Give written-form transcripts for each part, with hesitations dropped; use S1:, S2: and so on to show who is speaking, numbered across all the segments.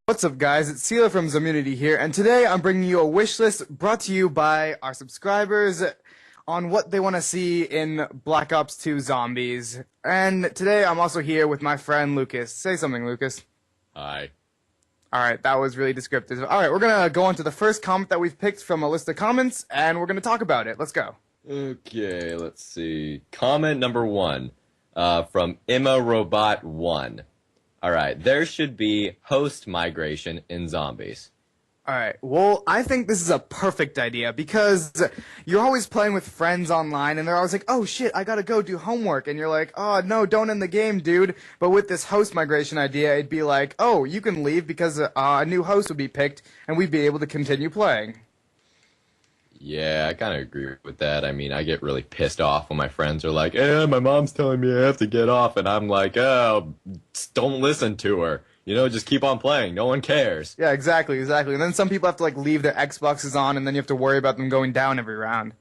S1: What's up, guys? It's Sela from Zommunity here, and today I'm bringing you a wish list brought to you by our subscribers on what they want to see in Black Ops 2 Zombies. And today I'm also here with my friend Lucas. Say something, Lucas.
S2: Hi.
S1: Alright, that was really descriptive. Alright, we're gonna go on to the first comment that we've picked from a list of comments, and we're gonna talk about it. Let's go.
S2: Okay, let's see. Comment number 1 from Emma Robot 1. Alright, there should be host migration in zombies.
S1: Alright, well, I think this is a perfect idea because you're always playing with friends online and they're always like, oh shit, I gotta go do homework, and you're like, oh no, don't end the game, dude. But with this host migration idea, it'd be like, oh, you can leave because a new host would be picked and we'd be able to continue playing.
S2: Yeah, I kind of agree with that. I mean, I get really pissed off when my friends are like, my mom's telling me I have to get off, and I'm like, oh, don't listen to her. You know, just keep on playing. No one cares.
S1: Yeah, exactly. And then some people have to, like, leave their Xboxes on, and then you have to worry about them going down every round.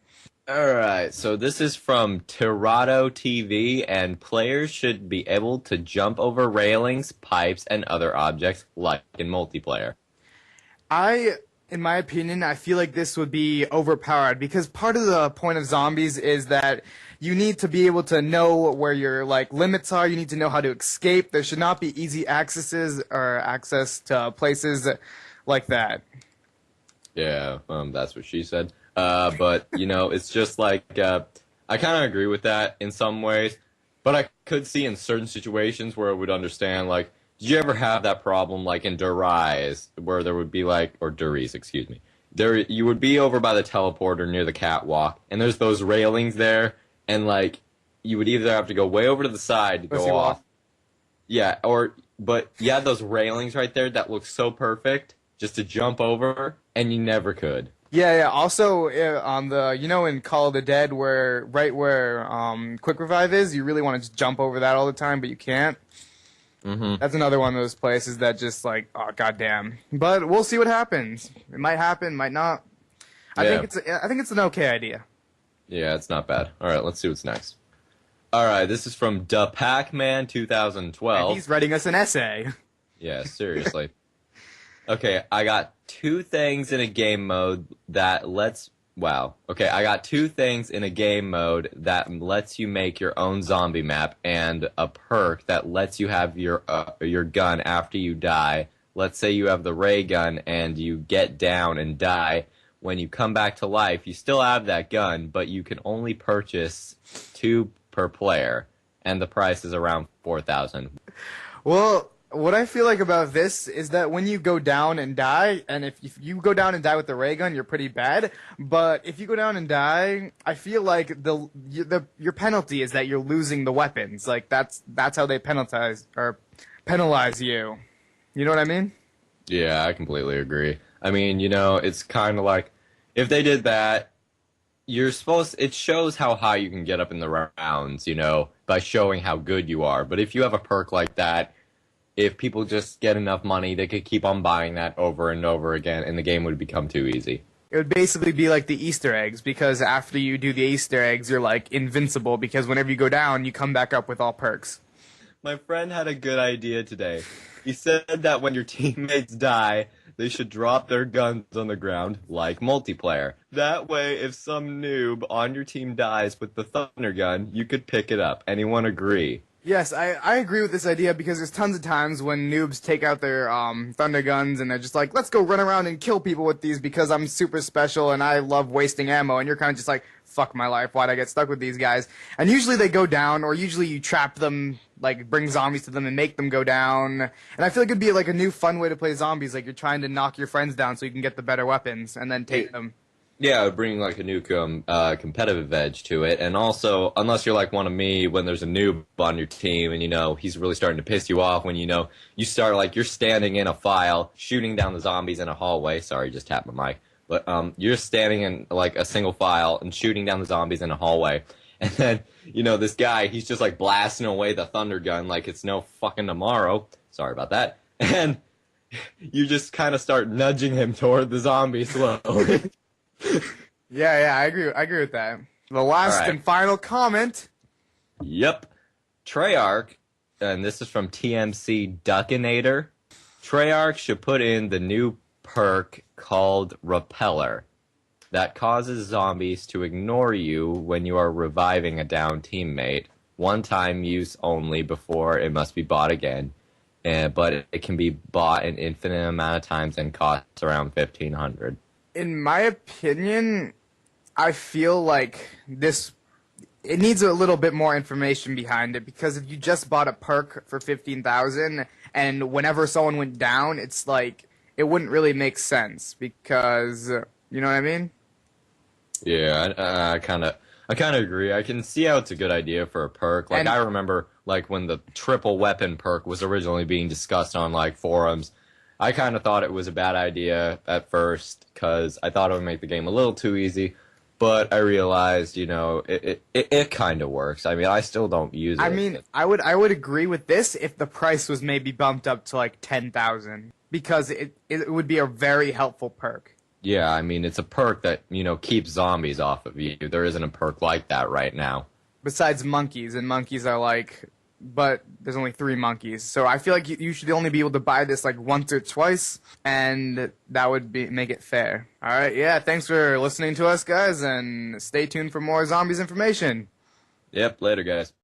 S2: Alright, so this is from Tirado TV, and players should be able to jump over railings, pipes, and other objects, like in multiplayer.
S1: In my opinion, I feel like this would be overpowered because part of the point of zombies is that you need to be able to know where your limits are. You need to know how to escape. There should not be easy access to places like that.
S2: Yeah, that's what she said. But you know, it's just like I kind of agree with that in some ways, but I could see in certain situations where I would understand, like, did you ever have that problem, like in Durais, where there would be or Duries, excuse me. You would be over by the teleporter near the catwalk, and there's those railings there, and you would either have to go way over to the side to go off. Yeah, but you had those railings right there that look so perfect just to jump over, and you never could.
S1: Yeah. Also, on in Call of the Dead, right where Quick Revive is, you really want to just jump over that all the time, but you can't.
S2: Mm-hmm.
S1: That's another one of those places that just oh goddamn. But we'll see what happens. It might happen, might not. I think it's an okay idea.
S2: Yeah, it's not bad. All right, let's see what's next. All right, this is from Da Pac-Man 2012.
S1: And he's writing us an essay.
S2: Yeah, seriously. Okay, I got two things in a game mode that lets you make your own zombie map, and a perk that lets you have your gun after you die. Let's say you have the ray gun and you get down and die. When you come back to life, you still have that gun, but you can only purchase 2 per player, and the price is around 4,000.
S1: Well, what I feel like about this is that when you go down and die, and if you go down and die with the ray gun, you're pretty bad. But if you go down and die, I feel like your penalty is that you're losing the weapons. Like that's how they penalize you. You know what I mean?
S2: Yeah, I completely agree. I mean, you know, it's kind of like if they did that, it shows how high you can get up in the rounds, you know, by showing how good you are. But if you have a perk like that, if people just get enough money, they could keep on buying that over and over again, and the game would become too easy.
S1: It would basically be like the Easter eggs, because after you do the Easter eggs, you're, invincible, because whenever you go down, you come back up with all perks.
S2: My friend had a good idea today. He said that when your teammates die, they should drop their guns on the ground, like multiplayer. That way, if some noob on your team dies with the thunder gun, you could pick it up. Anyone agree?
S1: Yes, I agree with this idea because there's tons of times when noobs take out their thunder guns and they're just like, let's go run around and kill people with these because I'm super special and I love wasting ammo, and you're kind of just like, fuck my life, why'd I get stuck with these guys? And usually they go down, or usually you trap them, bring zombies to them and make them go down. And I feel like it'd be a new fun way to play zombies, you're trying to knock your friends down so you can get the better weapons and then take them.
S2: Yeah, it would bring a new competitive edge to it, and also, unless you're like one of me, when there's a noob on your team, and he's really starting to piss you off when you start you're standing in a file, shooting down the zombies in a hallway. Sorry, just tapped my mic, but you're standing in a single file and shooting down the zombies in a hallway, and then this guy, he's just blasting away the thunder gun like it's no fucking tomorrow. Sorry about that, and you just kind of start nudging him toward the zombie slowly.
S1: Yeah, I agree with that. The last and final comment.
S2: Yep. Treyarch, and this is from TMC Duckinator. Treyarch should put in the new perk called Repeller that causes zombies to ignore you when you are reviving a downed teammate. One-time use only before it must be bought again. But it can be bought an infinite amount of times and costs around 1,500.
S1: In my opinion, I feel like it needs a little bit more information behind it, because if you just bought a perk for 15,000 and whenever someone went down, it's like it wouldn't really make sense, because you know what I mean?
S2: Yeah, I kind of agree. I can see how it's a good idea for a perk. Like, I remember like when the triple weapon perk was originally being discussed on like forums. I kind of thought it was a bad idea at first because I thought it would make the game a little too easy. But I realized, it kind of works. I mean, I still don't use it.
S1: I mean, I would agree with this if the price was maybe bumped up to like 10,000, because it would be a very helpful perk.
S2: Yeah, I mean, it's a perk that, keeps zombies off of you. There isn't a perk like that right now. Besides
S1: monkeys, and monkeys are like, but there's only 3 monkeys. So I feel like you should only be able to buy this like once or twice, and that would make it fair. All right, yeah, thanks for listening to us, guys, and stay tuned for more zombies information.
S2: Yep, later, guys.